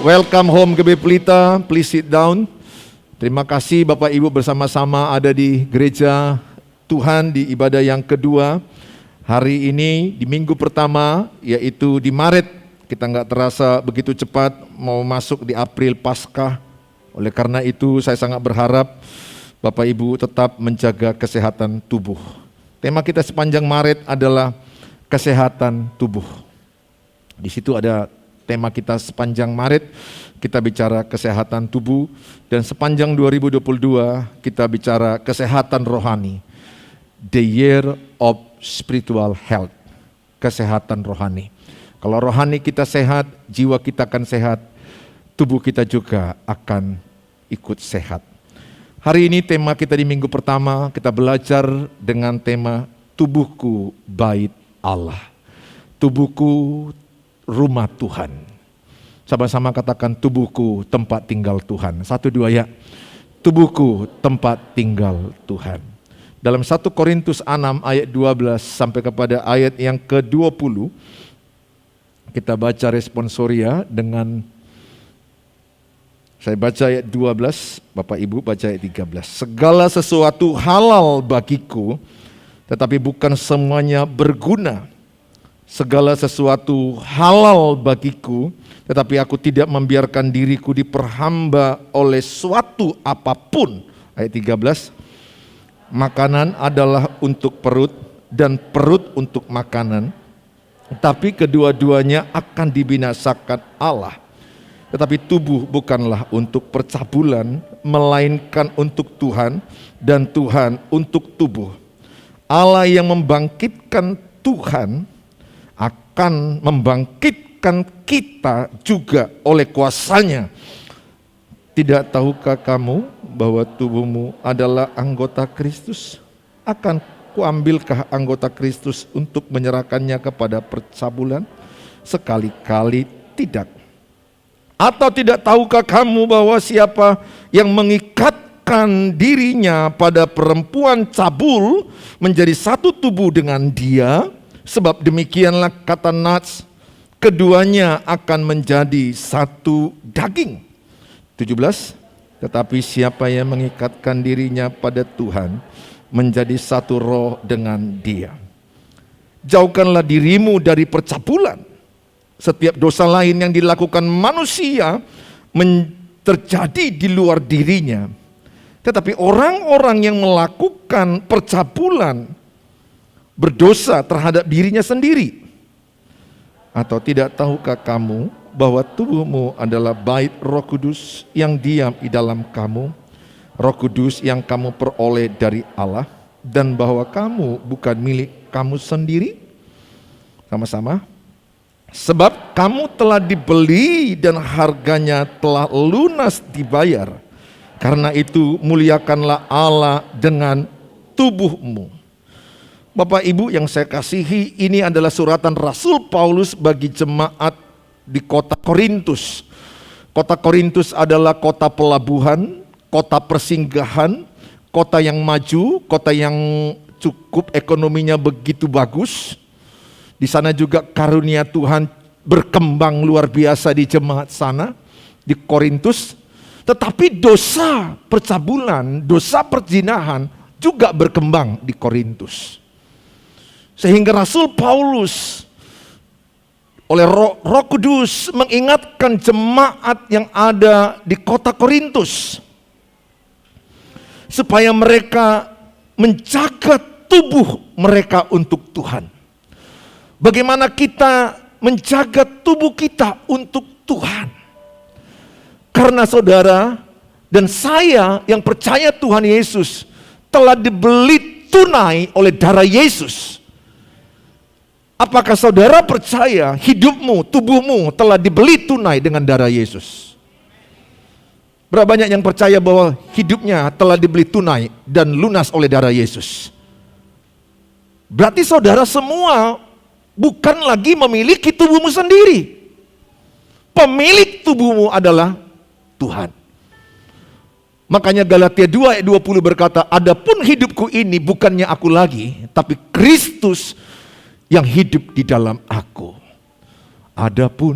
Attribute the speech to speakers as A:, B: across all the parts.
A: Welcome home GB Pelita, please sit down. Terima kasih Bapak Ibu bersama-sama ada di gereja Tuhan di ibadah yang kedua. Hari ini di minggu pertama, yaitu di Maret. Kita nggak terasa begitu cepat mau masuk di April Paskah. Oleh karena itu saya sangat berharap Bapak Ibu tetap menjaga kesehatan tubuh. Tema kita sepanjang Maret adalah kesehatan tubuh. Di situ ada tema kita sepanjang Maret, kita bicara kesehatan tubuh, dan sepanjang 2022 kita bicara kesehatan rohani. The Year of Spiritual Health, kesehatan rohani. Kalau rohani kita sehat, jiwa kita akan sehat, tubuh kita juga akan ikut sehat. Hari ini tema kita di minggu pertama, kita belajar dengan tema tubuhku bait Allah. Tubuhku rumah Tuhan. Sama-sama katakan tubuhku tempat tinggal Tuhan. 1, 2 ya. Tubuhku tempat tinggal Tuhan. Dalam 1 Korintus 6 ayat 12 sampai kepada ayat yang ke-20, kita baca responsoria dengan, saya baca ayat 12, Bapak Ibu baca ayat 13. Segala sesuatu halal bagiku, tetapi bukan semuanya berguna. Segala sesuatu halal bagiku, tetapi aku tidak membiarkan diriku diperhamba oleh suatu apapun. Ayat 13, makanan adalah untuk perut dan perut untuk makanan, tapi kedua-duanya akan dibinasakan Allah. Tetapi tubuh bukanlah untuk percabulan, melainkan untuk Tuhan, dan Tuhan untuk tubuh. Allah yang membangkitkan Tuhan akan membangkitkan kita juga oleh kuasanya. Tidak tahukah kamu bahwa tubuhmu adalah anggota Kristus? Akan kuambilkah anggota Kristus untuk menyerahkannya kepada percabulan? Sekali-kali tidak. Atau tidak tahukah kamu bahwa siapa yang mengikatkan dirinya pada perempuan cabul menjadi satu tubuh dengan dia? Sebab demikianlah kata Nats, keduanya akan menjadi satu daging. 17, tetapi siapa yang mengikatkan dirinya pada Tuhan menjadi satu roh dengan dia. Jauhkanlah dirimu dari percabulan. Setiap dosa lain yang dilakukan manusia terjadi di luar dirinya. Tetapi orang-orang yang melakukan percabulan berdosa terhadap dirinya sendiri. Atau tidak tahukah kamu bahwa tubuhmu adalah bait Roh Kudus yang diam di dalam kamu, Roh Kudus yang kamu peroleh dari Allah, dan bahwa kamu bukan milik kamu sendiri? Sama-sama. Sebab kamu telah dibeli dan harganya telah lunas dibayar. Karena itu muliakanlah Allah dengan tubuhmu. Bapak Ibu yang saya kasihi, ini adalah suratan Rasul Paulus bagi jemaat di kota Korintus. Kota Korintus adalah kota pelabuhan, kota persinggahan, kota yang maju, kota yang cukup ekonominya begitu bagus. Di sana juga karunia Tuhan berkembang luar biasa di jemaat sana, di Korintus. Tetapi dosa percabulan, dosa perzinahan juga berkembang di Korintus. Sehingga Rasul Paulus oleh Roh Kudus mengingatkan jemaat yang ada di kota Korintus supaya mereka menjaga tubuh mereka untuk Tuhan. Bagaimana kita menjaga tubuh kita untuk Tuhan? Karena saudara dan saya yang percaya Tuhan Yesus telah dibeli tunai oleh darah Yesus. Apakah saudara percaya hidupmu, tubuhmu telah dibeli tunai dengan darah Yesus? Berapa banyak yang percaya bahwa hidupnya telah dibeli tunai dan lunas oleh darah Yesus? Berarti saudara semua bukan lagi memiliki tubuhmu sendiri. Pemilik tubuhmu adalah Tuhan. Makanya Galatia 2 ayat 20 berkata, adapun hidupku ini bukannya aku lagi, tapi Kristus yang hidup di dalam aku. Adapun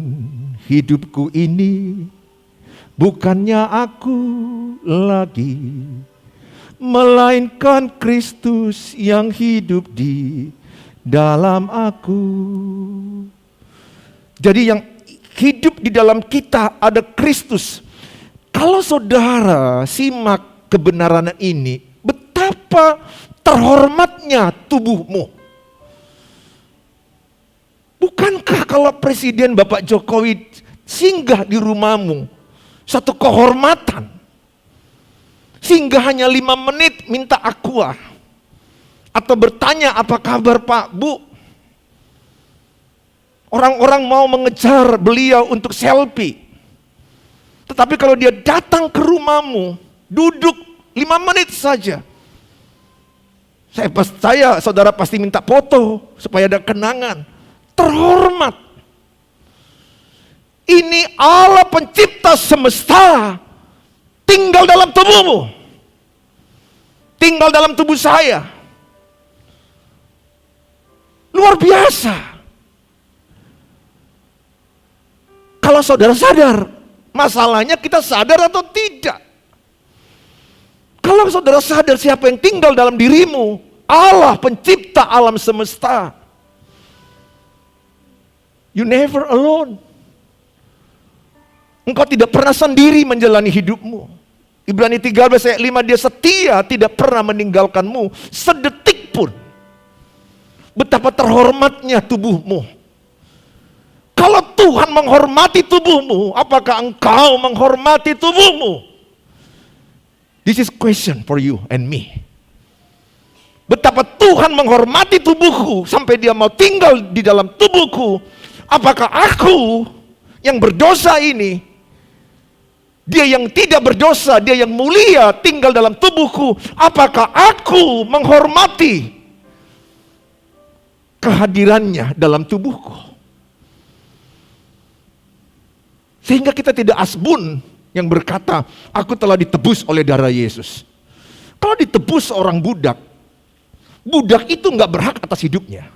A: hidupku ini Bukannya aku lagi, melainkan Kristus yang hidup di dalam aku. Jadi yang hidup di dalam kita ada Kristus. Kalau saudara simak kebenaran ini, betapa terhormatnya tubuhmu. Bukankah kalau Presiden Bapak Jokowi singgah di rumahmu, satu kehormatan. Singgah hanya 5 menit minta aqua. Atau bertanya apa kabar Pak, Bu. Orang-orang mau mengejar beliau untuk selfie. Tetapi kalau dia datang ke rumahmu, duduk 5 menit saja. Saya percaya saudara pasti minta foto supaya ada kenangan. Terhormat. Ini Allah pencipta semesta tinggal dalam tubuhmu. Tinggal dalam tubuh saya. Luar biasa. Kalau saudara sadar, masalahnya kita sadar atau tidak. Kalau saudara sadar siapa yang tinggal dalam dirimu, Allah pencipta alam semesta. You never alone. Engkau tidak pernah sendiri menjalani hidupmu. Ibrani 13 ayat 5, dia setia tidak pernah meninggalkanmu sedetik pun. Betapa terhormatnya tubuhmu. Kalau Tuhan menghormati tubuhmu, apakah engkau menghormati tubuhmu? This is question for you and me. Betapa Tuhan menghormati tubuhku sampai dia mau tinggal di dalam tubuhku. Apakah aku yang berdosa ini, dia yang tidak berdosa, dia yang mulia tinggal dalam tubuhku, apakah aku menghormati kehadirannya dalam tubuhku? Sehingga kita tidak asbun yang berkata, aku telah ditebus oleh darah Yesus. Kalau ditebus seorang budak, budak itu nggak berhak atas hidupnya.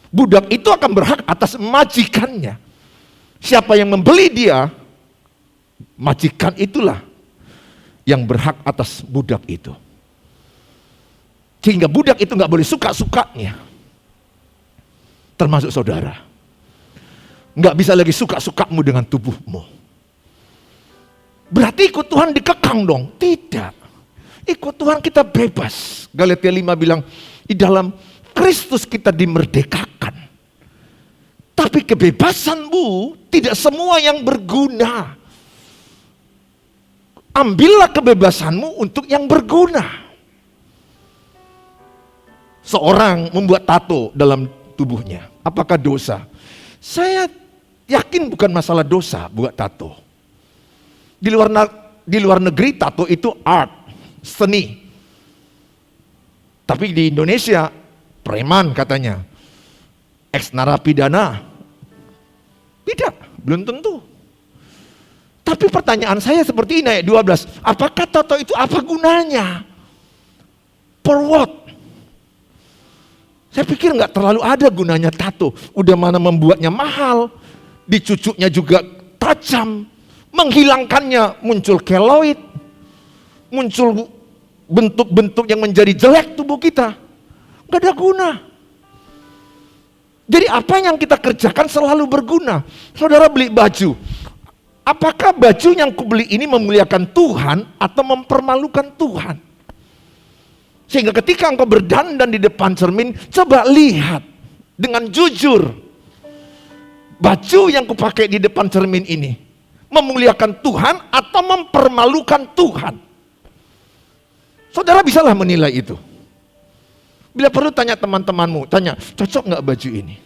A: Budak itu akan berhak atas majikannya. Siapa yang membeli dia, majikan itulah yang berhak atas budak itu. Sehingga budak itu nggak boleh suka-sukanya. Termasuk saudara. Nggak bisa lagi suka-sukamu dengan tubuhmu. Berarti ikut Tuhan dikekang dong? Tidak. Ikut Tuhan kita bebas. Galatia 5 bilang, di dalam Kristus kita dimerdekakan. Tapi kebebasanmu tidak semua yang berguna. Ambillah kebebasanmu untuk yang berguna. Seorang membuat tato dalam tubuhnya. Apakah dosa? Saya yakin bukan masalah dosa buat tato. Di luar negeri tato itu art, seni. Tapi di Indonesia preman katanya, ex narapidana. Tidak, belum tentu. Tapi pertanyaan saya seperti ini ayat 12, apakah tato itu apa gunanya? For what? Saya pikir nggak terlalu ada gunanya tato. Udah mana membuatnya mahal, dicucuknya juga tajam, menghilangkannya muncul keloid, muncul bentuk-bentuk yang menjadi jelek tubuh kita. Nggak ada guna. Jadi apa yang kita kerjakan selalu berguna. Saudara beli baju, apakah baju yang kubeli ini memuliakan Tuhan atau mempermalukan Tuhan? Sehingga ketika engkau berdandan di depan cermin, coba lihat dengan jujur, baju yang kupakai di depan cermin ini memuliakan Tuhan atau mempermalukan Tuhan? Saudara bisalah menilai itu. Bila perlu tanya teman-temanmu, tanya, cocok nggak baju ini?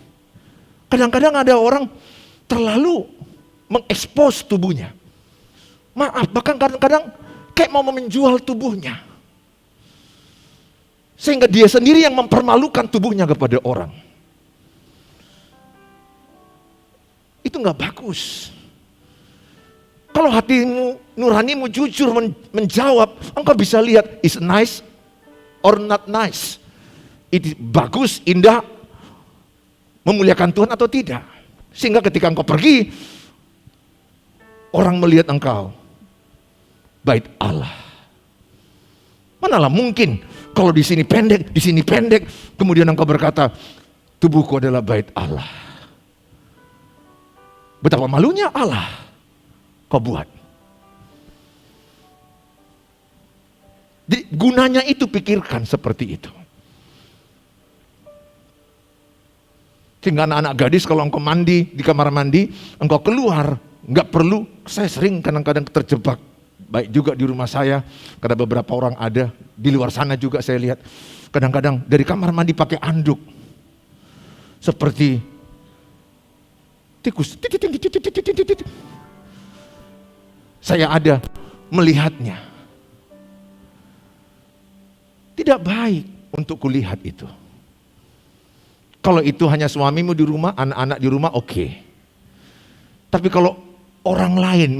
A: Kadang-kadang ada orang terlalu mengekspos tubuhnya. Maaf, bahkan kadang-kadang kayak mau menjual tubuhnya. Sehingga dia sendiri yang mempermalukan tubuhnya kepada orang. Itu nggak bagus. Kalau hatimu, nuranimu jujur menjawab, engkau bisa lihat, is nice or not nice. Itu bagus, indah, memuliakan Tuhan atau tidak. Sehingga ketika engkau pergi, orang melihat engkau bait Allah. Manalah mungkin kalau di sini pendek, kemudian engkau berkata, tubuhku adalah bait Allah. Betapa malunya Allah kau buat. Jadi gunanya itu, pikirkan seperti itu. Sehingga anak-anak gadis kalau engkau mandi di kamar mandi, engkau keluar, nggak perlu. Saya sering kadang-kadang terjebak, baik juga di rumah saya, karena beberapa orang ada di luar sana juga saya lihat. Kadang-kadang dari kamar mandi pakai anduk, seperti tikus. Saya ada melihatnya. Tidak baik untuk kulihat itu. Kalau itu hanya suamimu di rumah, anak-anak di rumah, oke. Tapi kalau orang lain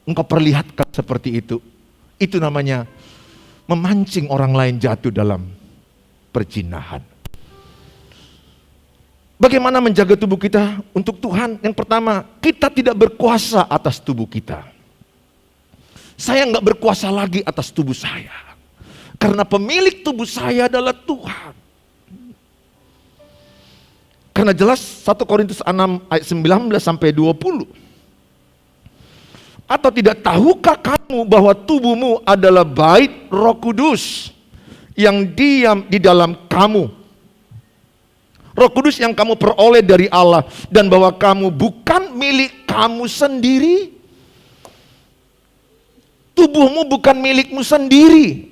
A: engkau perlihatkan seperti itu namanya memancing orang lain jatuh dalam perzinahan. Bagaimana menjaga tubuh kita untuk Tuhan? Yang pertama, kita tidak berkuasa atas tubuh kita. Saya nggak berkuasa lagi atas tubuh saya. Karena pemilik tubuh saya adalah Tuhan. Karena jelas 1 Korintus 6 ayat 19 sampai 20. Atau tidak tahukah kamu bahwa tubuhmu adalah bait Roh Kudus yang diam di dalam kamu? Roh Kudus yang kamu peroleh dari Allah, dan bahwa kamu bukan milik kamu sendiri. Tubuhmu bukan milikmu sendiri.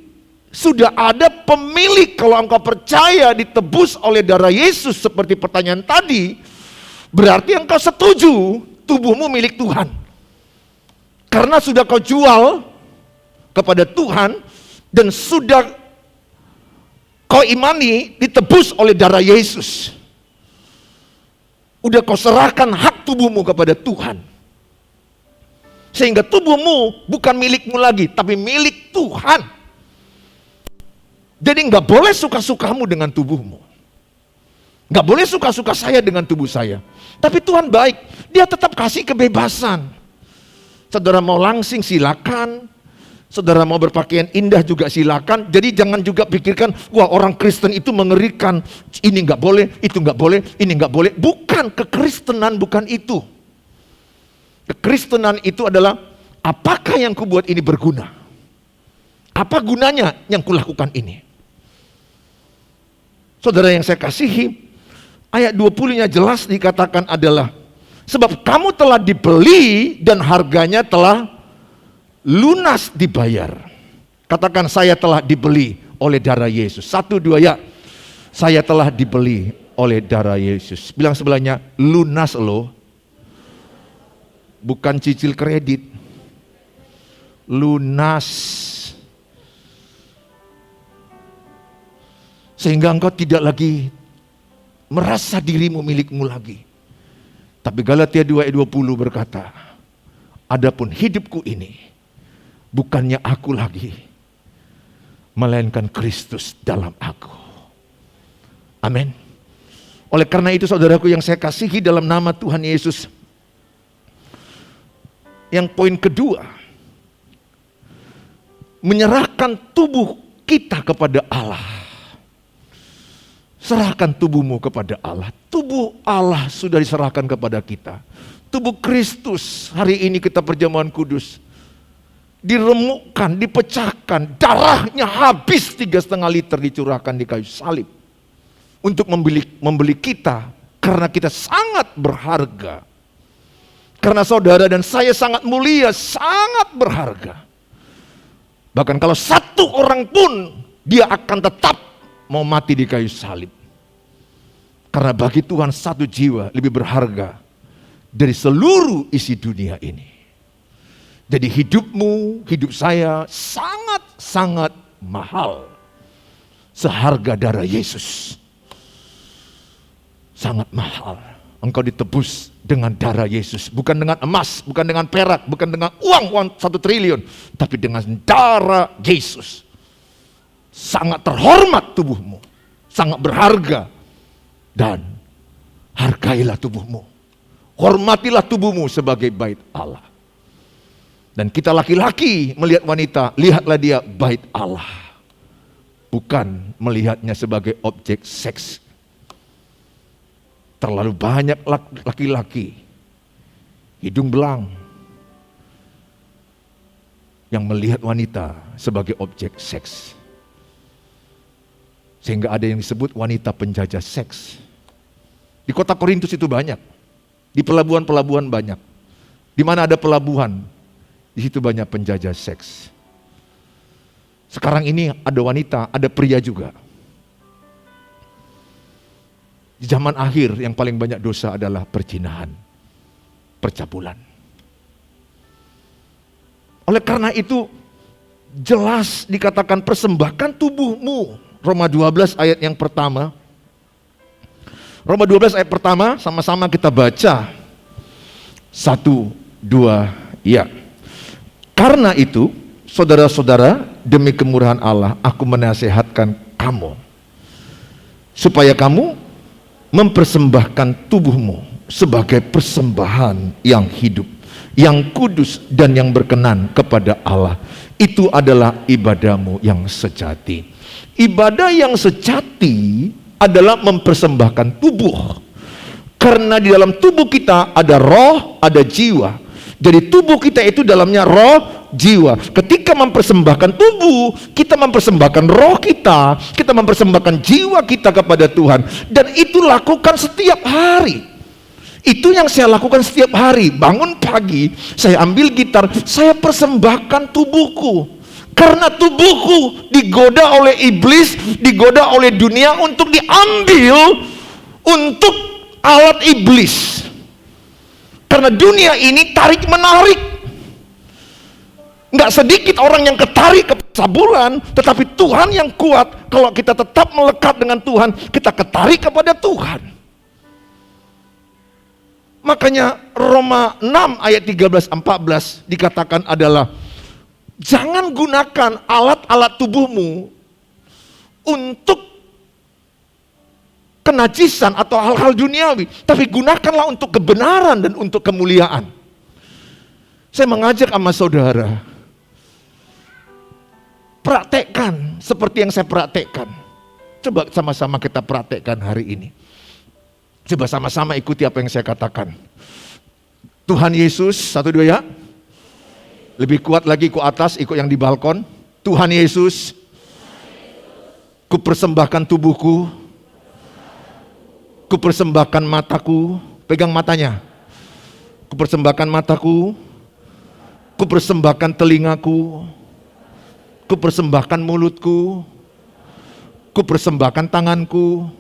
A: Sudah ada pemilik. Kalau engkau percaya ditebus oleh darah Yesus seperti pertanyaan tadi, berarti engkau setuju tubuhmu milik Tuhan. Karena sudah kau jual kepada Tuhan dan sudah kau imani ditebus oleh darah Yesus. Udah kau serahkan hak tubuhmu kepada Tuhan. Sehingga tubuhmu bukan milikmu lagi, tapi milik Tuhan. Jadi nggak boleh suka-sukamu dengan tubuhmu. Nggak boleh suka-suka saya dengan tubuh saya. Tapi Tuhan baik, Dia tetap kasih kebebasan. Saudara mau langsing silakan. Saudara mau berpakaian indah juga silakan. Jadi jangan juga pikirkan, wah orang Kristen itu mengerikan. Ini nggak boleh, itu nggak boleh, ini nggak boleh. Bukan, kekristenan bukan itu. Kekristenan itu adalah, apakah yang kubuat ini berguna? Apa gunanya yang kulakukan ini? Saudara yang saya kasihi, ayat 20-nya jelas dikatakan adalah, sebab kamu telah dibeli dan harganya telah lunas dibayar. Katakan, saya telah dibeli oleh darah Yesus. 1, 2 ya. Saya telah dibeli oleh darah Yesus. Bilang sebelahnya, lunas loh. Bukan cicil kredit. Lunas. Sehingga engkau tidak lagi merasa dirimu milikmu lagi. Tapi Galatia 2 ayat 20 berkata, adapun hidupku ini bukannya aku lagi, melainkan Kristus dalam aku. Amin. Oleh karena itu saudaraku yang saya kasihi dalam nama Tuhan Yesus, yang poin kedua, menyerahkan tubuh kita kepada Allah. Serahkan tubuhmu kepada Allah. Tubuh Allah sudah diserahkan kepada kita. Tubuh Kristus, hari ini kita perjamuan kudus, diremukkan, dipecahkan, darahnya habis 3,5 liter dicurahkan di kayu salib. Untuk membeli kita, karena kita sangat berharga. Karena saudara dan saya sangat mulia, sangat berharga. Bahkan kalau satu orang pun, dia akan tetap mau mati di kayu salib. Karena bagi Tuhan satu jiwa lebih berharga dari seluruh isi dunia ini. Jadi hidupmu, hidup saya sangat-sangat mahal. Seharga darah Yesus. Sangat mahal. Engkau ditebus dengan darah Yesus. Bukan dengan emas, bukan dengan perak, bukan dengan uang 1 triliun. Tapi dengan darah Yesus. Sangat terhormat tubuhmu, sangat berharga, dan hargailah tubuhmu, hormatilah tubuhmu sebagai bait Allah. Dan kita laki-laki melihat wanita, lihatlah dia bait Allah. Bukan melihatnya sebagai objek seks. Terlalu banyak laki-laki, hidung belang, yang melihat wanita sebagai objek seks. Sehingga ada yang disebut wanita penjajah seks. Di kota Korintus itu banyak. Di pelabuhan-pelabuhan banyak. Di mana ada pelabuhan, di situ banyak penjajah seks. Sekarang ini ada wanita, ada pria juga. Di zaman akhir yang paling banyak dosa adalah perzinahan, percabulan. Oleh karena itu jelas dikatakan persembahkan tubuhmu. Roma 12 ayat yang pertama. Roma 12 ayat pertama sama-sama kita baca. 1, 2, ya. Karena itu saudara-saudara, demi kemurahan Allah aku menasihatkan kamu supaya kamu mempersembahkan tubuhmu sebagai persembahan yang hidup, yang kudus dan yang berkenan kepada Allah. Itu adalah ibadahmu yang sejati. Ibadah yang sejati adalah mempersembahkan tubuh. Karena di dalam tubuh kita ada roh, ada jiwa. Jadi tubuh kita itu dalamnya roh, jiwa. Ketika mempersembahkan tubuh, kita mempersembahkan roh kita mempersembahkan jiwa kita kepada Tuhan. Dan itu lakukan setiap hari. Itu yang saya lakukan setiap hari. Bangun pagi, saya ambil gitar, saya persembahkan tubuhku. Karena tubuhku digoda oleh iblis, digoda oleh dunia untuk diambil untuk alat iblis. Karena dunia ini tarik menarik. Nggak sedikit orang yang ketarik ke percabulan, tetapi Tuhan yang kuat. Kalau kita tetap melekat dengan Tuhan, kita ketarik kepada Tuhan. Makanya Roma 6 ayat 13-14 dikatakan adalah jangan gunakan alat-alat tubuhmu untuk kenajisan atau hal-hal duniawi, tapi gunakanlah untuk kebenaran dan untuk kemuliaan. Saya mengajak sama saudara, praktekkan seperti yang saya praktekkan. Coba sama-sama kita praktekkan hari ini. Coba sama-sama ikuti apa yang saya katakan. Tuhan Yesus, 1, 2 ya. Lebih kuat lagi ke atas, ikut yang di balkon. Tuhan Yesus, kupersembahkan tubuhku, kupersembahkan mataku, pegang matanya. Kupersembahkan mataku, kupersembahkan telingaku, kupersembahkan mulutku, kupersembahkan tanganku,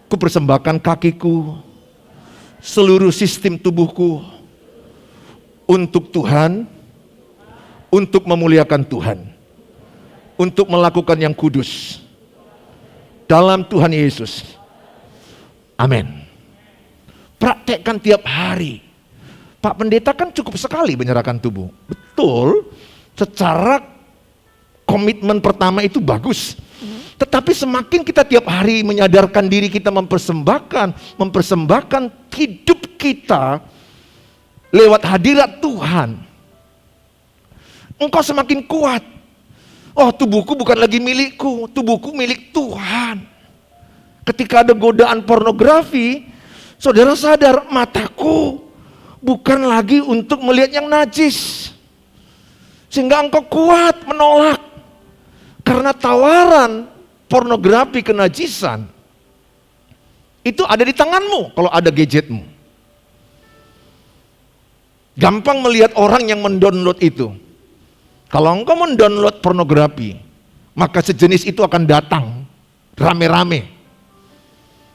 A: kupersembahkan kakiku, seluruh sistem tubuhku untuk Tuhan, untuk memuliakan Tuhan, untuk melakukan yang kudus dalam Tuhan Yesus. Amin. Praktekkan tiap hari. Pak Pendeta kan cukup sekali menyerahkan tubuh. Betul, secara komitmen pertama itu bagus. Tetapi semakin kita tiap hari menyadarkan diri kita mempersembahkan hidup kita lewat hadirat Tuhan, engkau semakin kuat. Oh, tubuhku bukan lagi milikku, tubuhku milik Tuhan. Ketika ada godaan pornografi, saudara sadar mataku bukan lagi untuk melihat yang najis. Sehingga engkau kuat menolak. Karena tawaran pornografi kenajisan itu ada di tanganmu kalau ada gadgetmu. Gampang melihat orang yang mendownload itu. Kalau engkau mendownload pornografi, maka sejenis itu akan datang rame-rame.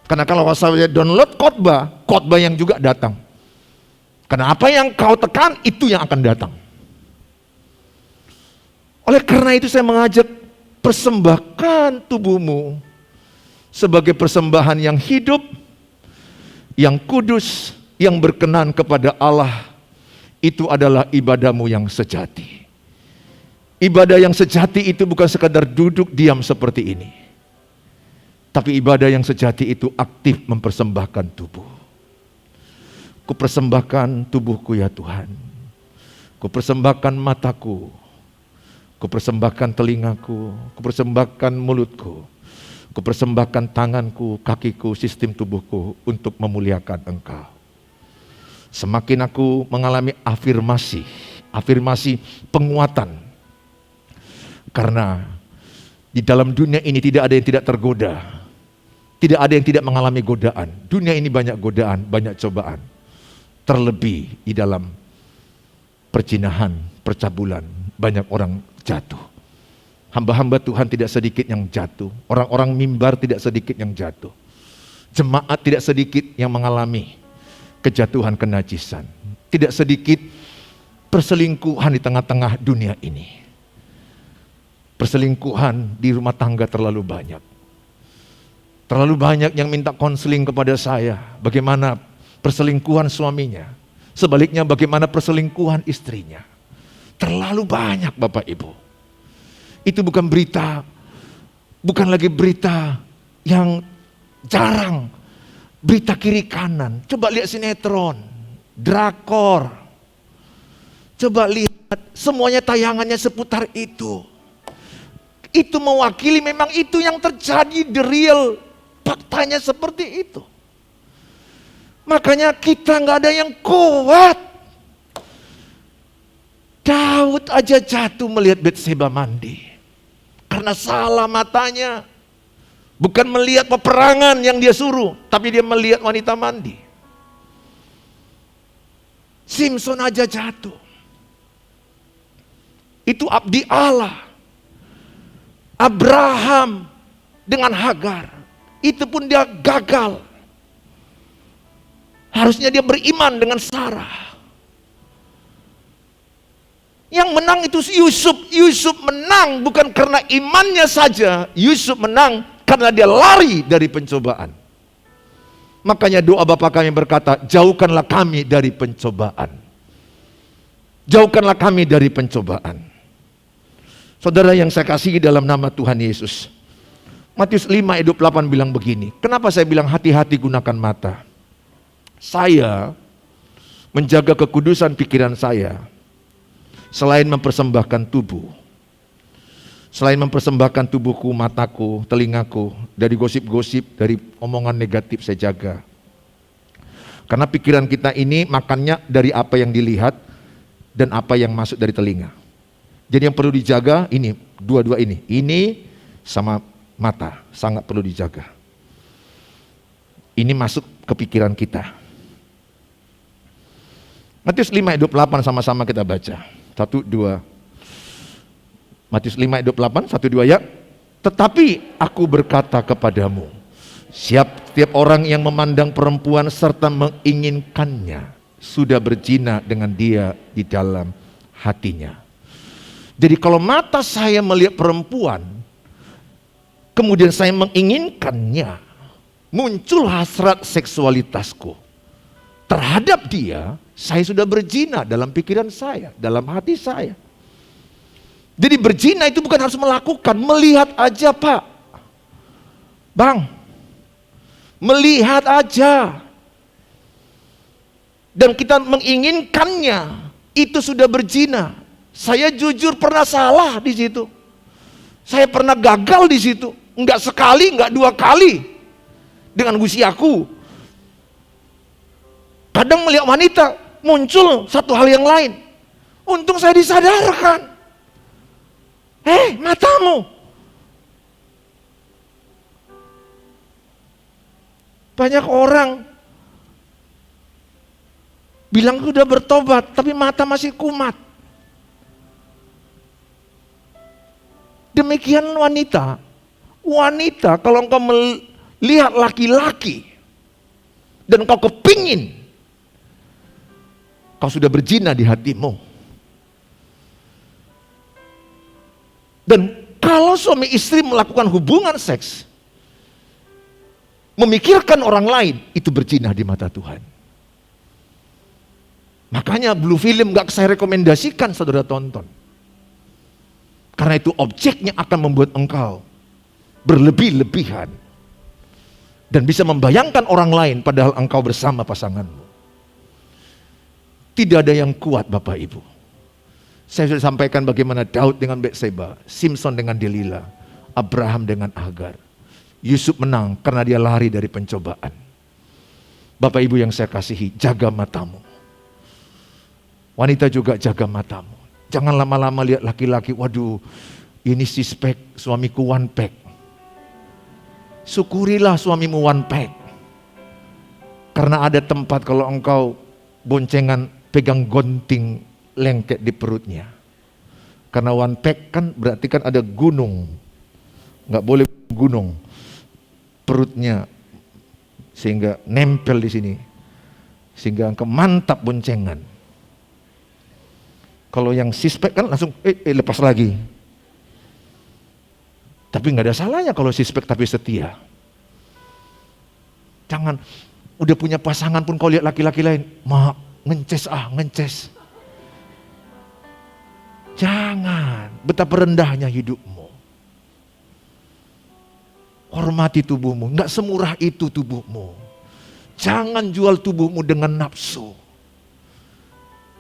A: Karena kalau saya download khotbah yang juga datang. Karena apa yang kau tekan itu yang akan datang. Oleh karena itu saya mengajak, persembahkan tubuhmu sebagai persembahan yang hidup, yang kudus, yang berkenan kepada Allah. Itu adalah ibadahmu yang sejati. Ibadah yang sejati itu bukan sekadar duduk diam seperti ini. Tapi ibadah yang sejati itu aktif mempersembahkan tubuh. Kupersembahkan tubuhku ya Tuhan. Kupersembahkan mataku, kupersembahkan telingaku, kupersembahkan mulutku, kupersembahkan tanganku, kakiku, sistem tubuhku untuk memuliakan Engkau. Semakin aku mengalami afirmasi penguatan. Karena di dalam dunia ini tidak ada yang tidak tergoda. Tidak ada yang tidak mengalami godaan. Dunia ini banyak godaan, banyak cobaan. Terlebih di dalam perjinahan, percabulan, banyak orang jatuh. Hamba-hamba Tuhan tidak sedikit yang jatuh. Orang-orang mimbar tidak sedikit yang jatuh. Jemaat tidak sedikit yang mengalami kejatuhan kenajisan. Tidak sedikit perselingkuhan di tengah-tengah dunia ini. Perselingkuhan di rumah tangga terlalu banyak. Terlalu banyak yang minta konseling kepada saya. Bagaimana perselingkuhan suaminya. Sebaliknya bagaimana perselingkuhan istrinya. Terlalu banyak Bapak Ibu. Itu bukan berita, bukan lagi berita yang jarang. Berita kiri kanan. Coba lihat sinetron, drakor. Coba lihat semuanya tayangannya seputar itu. Itu mewakili memang itu yang terjadi, the real. Faktanya seperti itu. Makanya kita nggak ada yang kuat. Daud aja jatuh melihat Batseba mandi. Karena salah matanya. Bukan melihat peperangan yang dia suruh, tapi dia melihat wanita mandi. Simson aja jatuh. Itu abdi Allah. Abraham dengan Hagar. Itu pun dia gagal. Harusnya dia beriman dengan Sarah. Yang menang itu Yusuf. Yusuf menang bukan karena imannya saja. Yusuf menang karena dia lari dari pencobaan. Makanya doa Bapa kami berkata, jauhkanlah kami dari pencobaan. Jauhkanlah kami dari pencobaan. Saudara yang saya kasihi dalam nama Tuhan Yesus. Matius 5 ayat 28 bilang begini. Kenapa saya bilang hati-hati gunakan mata? Saya menjaga kekudusan pikiran saya. Selain mempersembahkan tubuh. Selain mempersembahkan tubuhku, mataku, telingaku. Dari gosip-gosip, dari omongan negatif saya jaga. Karena pikiran kita ini makannya dari apa yang dilihat. Dan apa yang masuk dari telinga. Jadi yang perlu dijaga ini, dua-dua ini. Ini sama mata, sangat perlu dijaga. Ini masuk ke pikiran kita. Matius 5 ayat 28 sama-sama kita baca. 1, 2. Matius 5 ayat 28, 1, 2 ya. Tetapi aku berkata kepadamu, setiap orang yang memandang perempuan serta menginginkannya, sudah berzina dengan dia di dalam hatinya. Jadi kalau mata saya melihat perempuan, kemudian saya menginginkannya, muncul hasrat seksualitasku terhadap dia, saya sudah berzina dalam pikiran saya, dalam hati saya. Jadi berzina itu bukan harus melakukan, melihat aja Pak. Bang, melihat aja. Dan kita menginginkannya, itu sudah berzina. Saya jujur pernah salah di situ. Saya pernah gagal di situ. Enggak sekali, enggak 2 kali. Dengan usiaku. Kadang melihat wanita, muncul satu hal yang lain. Untung saya disadarkan. Matamu. Banyak orang bilang sudah bertobat, tapi mata masih kumat. Demikian wanita. Wanita kalau engkau melihat laki-laki dan engkau kepingin, kau sudah berzina di hatimu. Dan kalau suami istri melakukan hubungan seks, memikirkan orang lain, itu berzina di mata Tuhan. Makanya Blue Film gak saya rekomendasikan saudara tonton. Karena itu objeknya akan membuat engkau berlebih-lebihan. Dan bisa membayangkan orang lain padahal engkau bersama pasanganmu. Tidak ada yang kuat Bapak Ibu. Saya sudah sampaikan bagaimana Daud dengan Batseba, Simpson dengan Delila, Abraham dengan Hagar. Yusuf menang karena dia lari dari pencobaan. Bapak Ibu yang saya kasihi, jaga matamu. Wanita juga jaga matamu. Jangan lama-lama lihat laki-laki, waduh ini si spek, suamiku one pack. Syukurilah suamimu one pack. Karena ada tempat kalau engkau boncengan pegang gunting lengket di perutnya. Karena one pack kan berarti kan ada gunung. Nggak boleh gunung. Perutnya sehingga nempel di sini. Sehingga engkau mantap boncengan. Kalau yang sispek kan langsung lepas lagi. Tapi nggak ada salahnya kalau sispek tapi setia. Jangan udah punya pasangan pun kau lihat laki-laki lain, ngences. Jangan, betapa rendahnya hidupmu. Hormati tubuhmu, nggak semurah itu tubuhmu. Jangan jual tubuhmu dengan nafsu.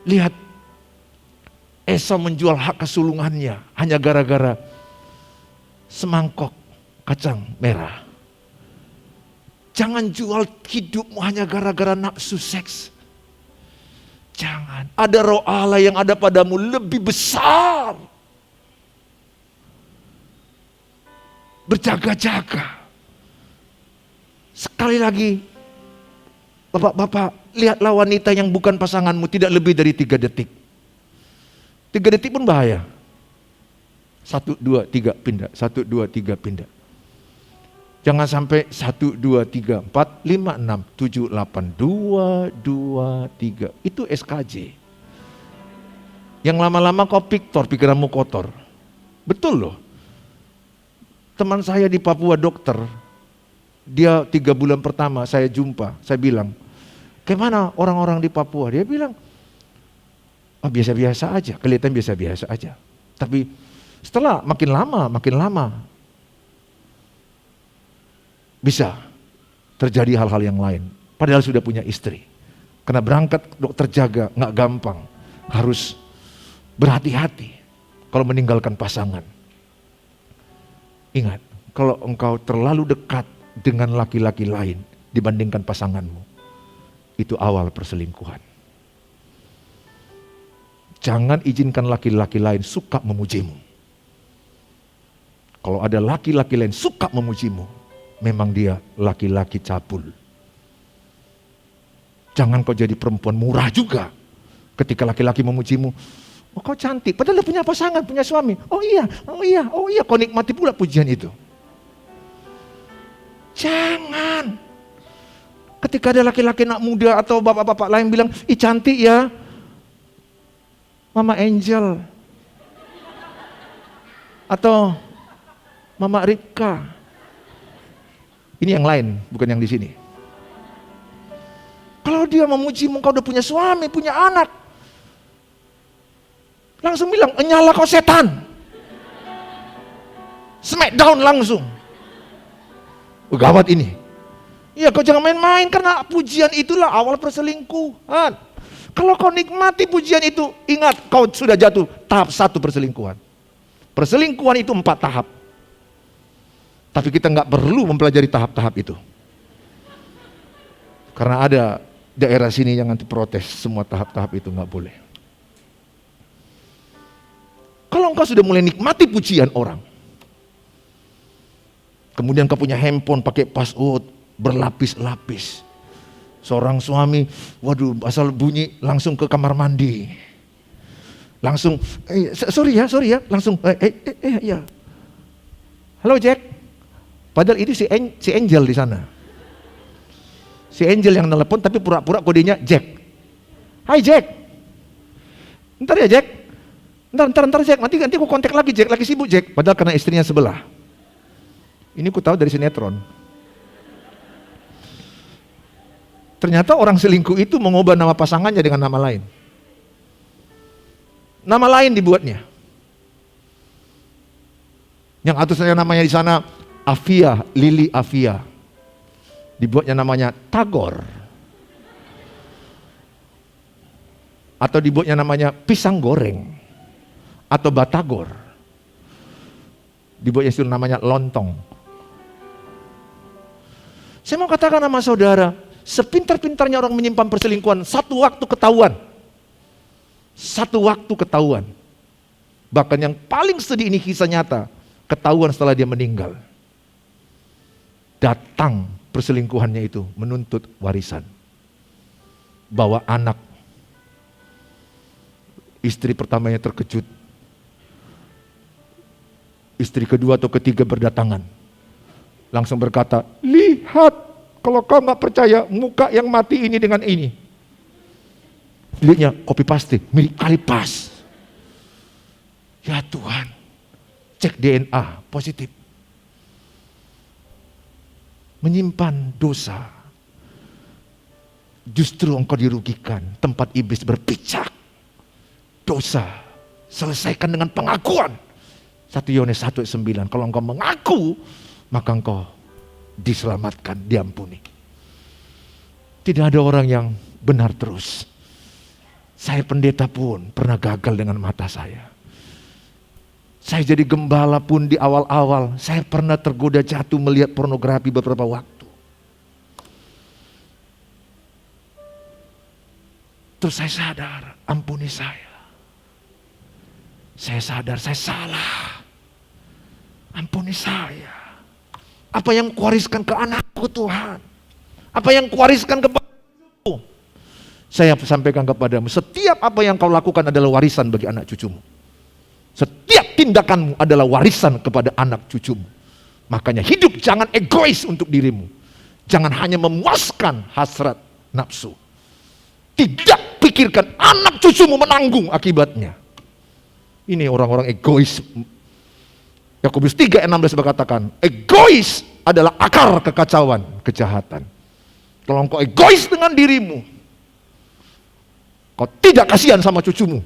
A: Lihat Esau menjual hak kesulungannya hanya gara-gara semangkok kacang merah. Jangan jual hidupmu hanya gara-gara nafsu seks. Jangan. Ada roh Allah yang ada padamu lebih besar. Berjaga-jaga. Sekali lagi, Bapak-bapak, lihatlah wanita yang bukan pasanganmu tidak lebih dari 3 detik. 3 detik pun bahaya. 1, 2, 3 pindah. 1, 2, 3 pindah. Jangan sampai 1, 2, 3, 4, 5, 6, 7, 8, 2, 2, 3. Itu SKJ. Yang lama-lama kau pikiranmu kotor. Betul loh. Teman saya di Papua dokter, dia 3 bulan pertama saya jumpa, saya bilang, "Gimana orang-orang di Papua?" Dia bilang, "Oh, biasa-biasa aja, kelihatan biasa-biasa aja." Tapi setelah makin lama bisa terjadi hal-hal yang lain. Padahal sudah punya istri. Karena berangkat dokter jaga nggak gampang, harus berhati-hati kalau meninggalkan pasangan. Ingat, kalau engkau terlalu dekat dengan laki-laki lain dibandingkan pasanganmu, itu awal perselingkuhan. Jangan izinkan laki-laki lain suka memujimu. Kalau ada laki-laki lain suka memujimu, memang dia laki-laki cabul. Jangan kau jadi perempuan murah juga. Ketika laki-laki memujimu, "Oh, kau cantik," padahal dia punya pasangan, punya suami. Oh iya, kau nikmati pula pujian itu. Jangan. Ketika ada laki-laki anak muda atau bapak-bapak lain bilang, "Ih, cantik ya Mama Angel," atau Mama Ripka. Ini yang lain, bukan yang di sini. Kalau dia memujimu, kau udah punya suami, punya anak, langsung bilang, "Nyala kau setan." Smackdown langsung. Gawat ini. Ya, kau jangan main-main karena pujian itulah awal perselingkuhan. Kalau kau nikmati pujian itu, ingat kau sudah jatuh tahap 1 perselingkuhan. Perselingkuhan itu 4 tahap. Tapi kita nggak perlu mempelajari tahap-tahap itu. Karena ada daerah sini yang nanti protes, semua tahap-tahap itu nggak boleh. Kalau engkau sudah mulai nikmati pujian orang, kemudian kau punya handphone pakai password berlapis-lapis. Seorang suami, waduh, asal bunyi langsung ke kamar mandi. Langsung, sorry ya, langsung, ya. Halo Jack. Padahal itu si Angel di sana. Si Angel yang telepon tapi pura-pura kodenya Jack. "Hai Jack. Ntar ya Jack. Ntar Jack, nanti aku kontak lagi Jack, lagi sibuk Jack." Padahal karena istrinya sebelah. Ini ku tahu dari sinetron. Ternyata orang selingkuh itu mengubah nama pasangannya dengan nama lain. Nama lain dibuatnya. Yang atasnya namanya di sana Afia, Lili Afia. Dibuatnya namanya Tagor. Atau dibuatnya namanya pisang goreng. atau batagor. Dibuat istilah namanya lontong. Saya mau katakan sama saudara, sepintar-pintarnya orang menyimpan perselingkuhan, satu waktu ketahuan. Satu waktu ketahuan. Bahkan yang paling sedih ini kisah nyata, ketahuan setelah dia meninggal. Datang perselingkuhannya itu menuntut warisan. Bawa anak. Istri pertamanya terkejut. Istri kedua atau ketiga berdatangan. Langsung berkata, lihat kalau kau nggak percaya muka yang mati ini dengan ini. Lihatnya copy paste, mirip kali pas. Ya Tuhan, cek DNA positif. Menyimpan dosa. Justru engkau dirugikan, tempat iblis berpijak. Dosa, selesaikan dengan pengakuan. 1 Yohanes 1:9, kalau engkau mengaku, maka engkau diselamatkan, diampuni. Tidak ada orang yang benar terus. Saya pendeta pun pernah gagal dengan mata saya. Saya jadi gembala pun di awal-awal, saya pernah tergoda jatuh melihat pornografi beberapa waktu. Terus saya sadar, ampuni saya. Saya sadar saya salah. Ampuni saya. Apa yang kuwariskan ke anakku Tuhan? Apa yang kuwariskan kepadamu? Saya sampaikan kepadamu, setiap apa yang kau lakukan adalah warisan bagi anak cucumu. Setiap tindakanmu adalah warisan kepada anak cucumu. Makanya hidup jangan egois untuk dirimu. Jangan hanya memuaskan hasrat nafsu. Tidak pikirkan anak cucumu menanggung akibatnya. Ini orang-orang egois. Yakobus 3:16 berkatakan, egois adalah akar kekacauan, kejahatan. Kalau engkau egois dengan dirimu, kau tidak kasihan sama cucumu.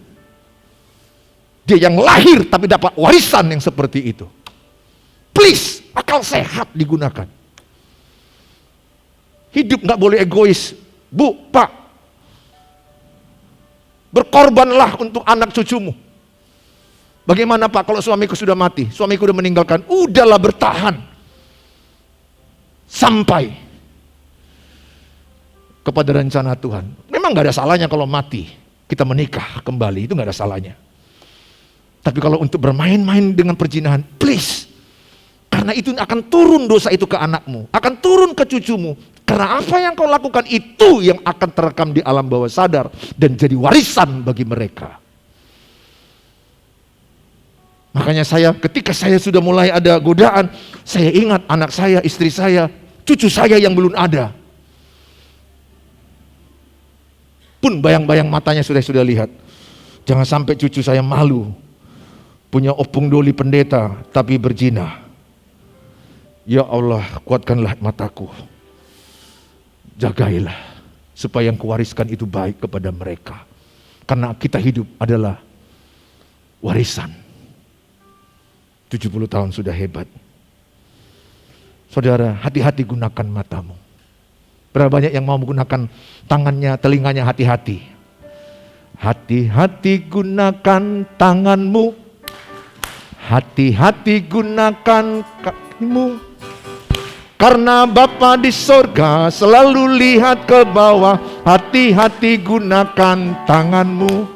A: Dia yang lahir tapi dapat warisan yang seperti itu. Please, akal sehat digunakan. Hidup gak boleh egois. Bu, Pak, berkorbanlah untuk anak cucumu. Bagaimana Pak kalau suamiku sudah mati, suamiku sudah meninggalkan, udahlah bertahan. Sampai kepada rencana Tuhan. Memang gak ada salahnya kalau mati, kita menikah kembali, itu gak ada salahnya. Tapi kalau untuk bermain-main dengan perzinahan, please. Karena itu akan turun dosa itu ke anakmu, akan turun ke cucumu. Karena apa yang kau lakukan itu yang akan terekam di alam bawah sadar dan jadi warisan bagi mereka. Makanya ketika saya sudah mulai ada godaan, saya ingat anak saya, istri saya, cucu saya yang belum ada. Pun bayang-bayang matanya sudah lihat. Jangan sampai cucu saya malu. Punya opung doli pendeta, tapi berzina. Ya Allah, kuatkanlah mataku. Jagailah, supaya yang kuwariskan itu baik kepada mereka. Karena kita hidup adalah warisan. 70 tahun sudah hebat. Saudara, hati-hati gunakan matamu. Berapa banyak yang mau menggunakan tangannya, telinganya, hati-hati. Hati-hati gunakan tanganmu. Hati-hati gunakan kakimu. Karena Bapa di sorga selalu lihat ke bawah. Hati-hati gunakan tanganmu.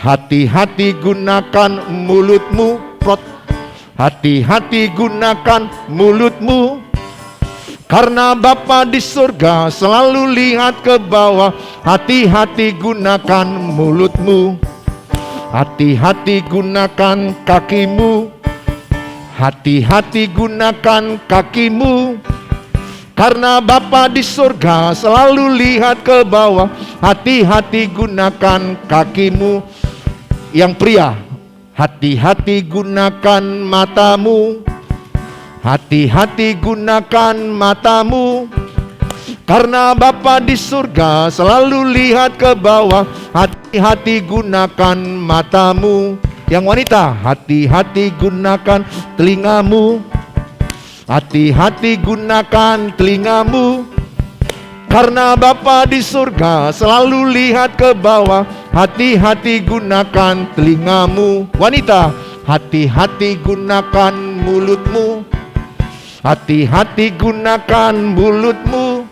A: Hati-hati gunakan mulutmu. Hati-hati gunakan mulutmu. Karena Bapa di surga selalu lihat ke bawah. Hati-hati gunakan mulutmu. Hati-hati gunakan kakimu. Hati-hati gunakan kakimu. Karena Bapa di surga selalu lihat ke bawah. Hati-hati gunakan kakimu. Yang pria, hati-hati gunakan matamu. Hati-hati gunakan matamu. Karena Bapa di surga selalu lihat ke bawah. Hati-hati gunakan matamu. Yang wanita, hati-hati gunakan telingamu. Hati-hati gunakan telingamu. Karena Bapa di surga selalu lihat ke bawah. Hati-hati gunakan telingamu. Wanita, hati-hati gunakan mulutmu. Hati-hati gunakan mulutmu.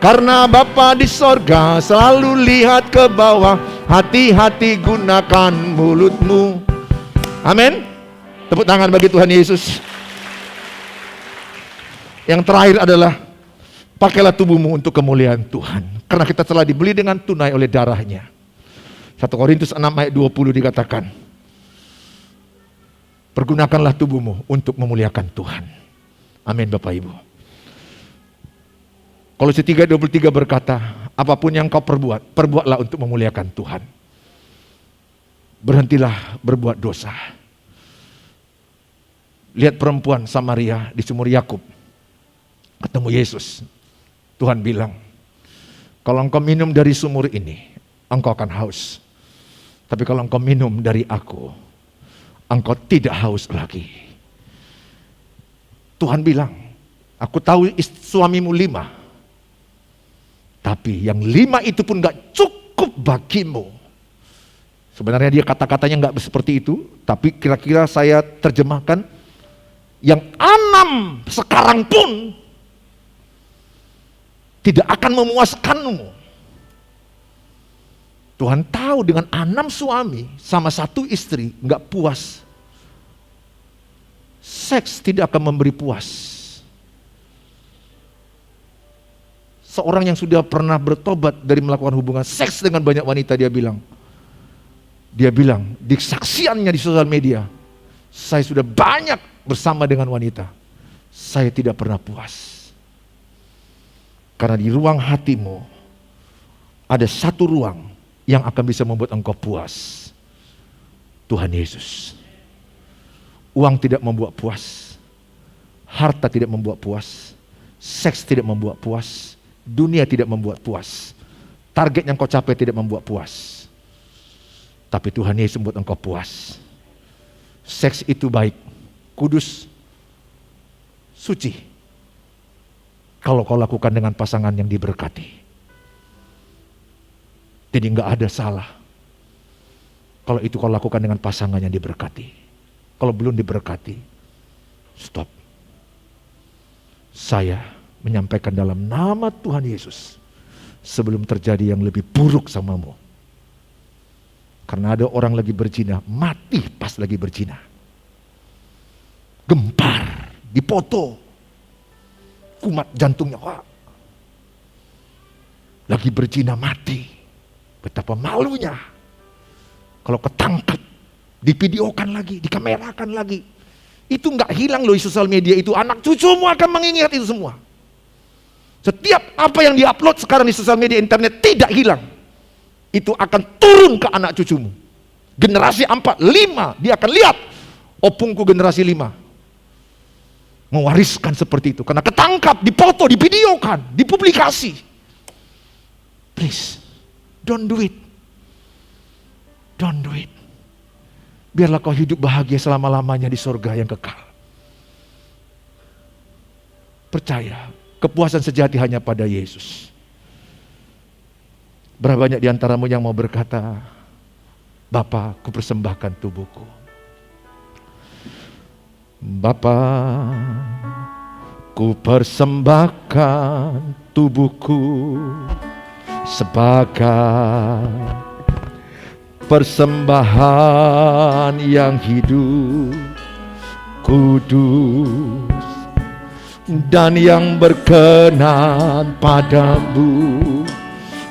A: Karena Bapa di sorga selalu lihat ke bawah. Hati-hati gunakan mulutmu. Amin. Tepuk tangan bagi Tuhan Yesus. Yang terakhir adalah pakailah tubuhmu untuk kemuliaan Tuhan. Karena kita telah dibeli dengan tunai oleh darahnya. 1 Korintus 6 ayat 20 dikatakan, pergunakanlah tubuhmu untuk memuliakan Tuhan. Amin Bapak Ibu. Kolose 3:23 berkata, apapun yang kau perbuat, perbuatlah untuk memuliakan Tuhan. Berhentilah berbuat dosa. Lihat perempuan Samaria di sumur Yakub, ketemu Yesus. Tuhan bilang, kalau engkau minum dari sumur ini, engkau akan haus. Tapi kalau engkau minum dari aku, engkau tidak haus lagi. Tuhan bilang, aku tahu suamimu 5. Tapi yang 5 itu pun gak cukup bagimu. Sebenarnya dia kata-katanya gak seperti itu. Tapi kira-kira saya terjemahkan, yang 6 sekarang pun tidak akan memuaskanmu. Tuhan tahu dengan 6 suami sama 1 istri gak puas. Seks tidak akan memberi puas. Seorang yang sudah pernah bertobat dari melakukan hubungan seks dengan banyak wanita, dia bilang di kesaksiannya di sosial media, saya sudah banyak bersama dengan wanita, saya tidak pernah puas. Karena di ruang hatimu ada 1 ruang yang akan bisa membuat engkau puas. Tuhan Yesus. Uang tidak membuat puas, harta tidak membuat puas, seks tidak membuat puas, dunia tidak membuat puas, target yang kau capai tidak membuat puas. Tapi Tuhan Yesus membuat engkau puas. Seks itu baik, kudus, suci, kalau kau lakukan dengan pasangan yang diberkati. Jadi gak ada salah kalau itu kau lakukan dengan pasangan yang diberkati. Kalau belum diberkati, stop. Saya menyampaikan dalam nama Tuhan Yesus, sebelum terjadi yang lebih buruk samamu. Karena ada orang lagi berzina, mati pas lagi berzina. Gempar, dipoto, kumat jantungnya, wah. Lagi berzina mati. Betapa malunya. Kalau ketangkap, divideokan lagi, dikamerakan lagi. Itu gak hilang loh di sosial media itu. Anak cucumu akan mengingat itu semua. Setiap apa yang diupload sekarang di sosial media internet tidak hilang. Itu akan turun ke anak cucumu. Generasi 4, 5, dia akan lihat opungku generasi 5. Mewariskan seperti itu. Karena ketangkap, dipoto, divideokan, dipublikasi. Please, don't do it. Don't do it. Biarlah kau hidup bahagia selama-lamanya di surga yang kekal. Percaya. Kepuasan sejati hanya pada Yesus. Berapa banyak di antaramu yang mau berkata, Bapa, ku persembahkan tubuhku. Bapa, ku persembahkan tubuhku sebagai persembahan yang hidup, kudus, dan yang berkenan padamu,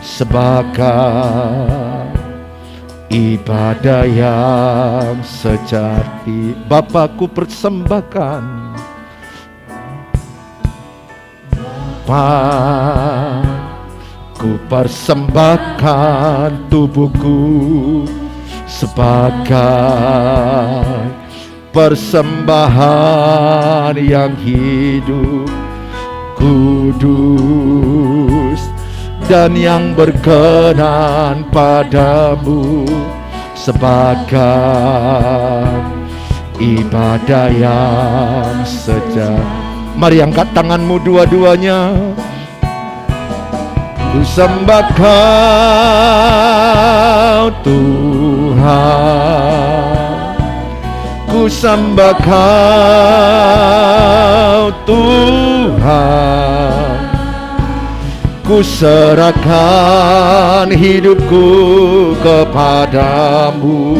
A: sebagai ibadah yang sejati. Bapakku persembahkan, ku persembahkan tubuhku sebagai persembahan yang hidup, kudus, dan yang berkenan padamu, sebagai ibadah yang sejati. Mari angkat tanganmu dua-duanya. Ku sembah Kau Tuhan, ku sembah Kau Tuhan, ku serahkan hidupku kepadamu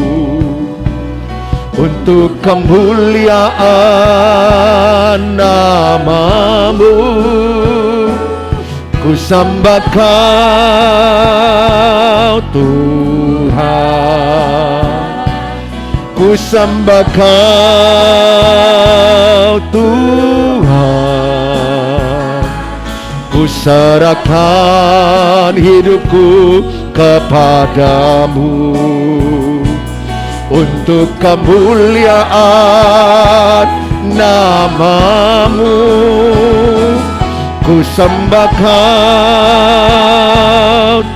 A: untuk kemuliaan nama-Mu. Ku sembah Kau Tuhan, ku sembah Kau Tuhan, ku serahkan hidupku kepadamu untuk kemuliaan nama-Mu. Ku sembah Kau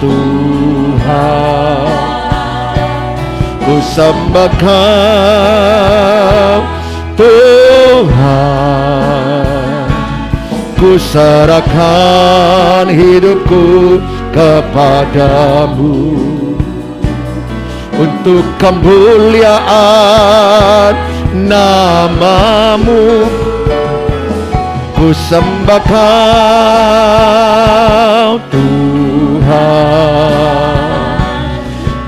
A: Tuhan, ku sembah Kau Tuhan, ku serahkan hidupku kepadamu untuk kemuliaan nama-Mu. Ku sembah Kau Tuhan,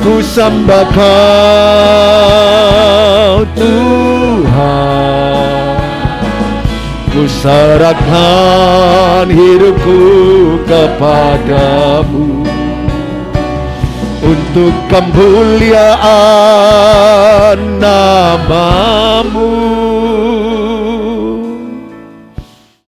A: ku sembah Kau Tuhan, ku serahkan hidupku kepadamu untuk kemuliaan nama-Mu.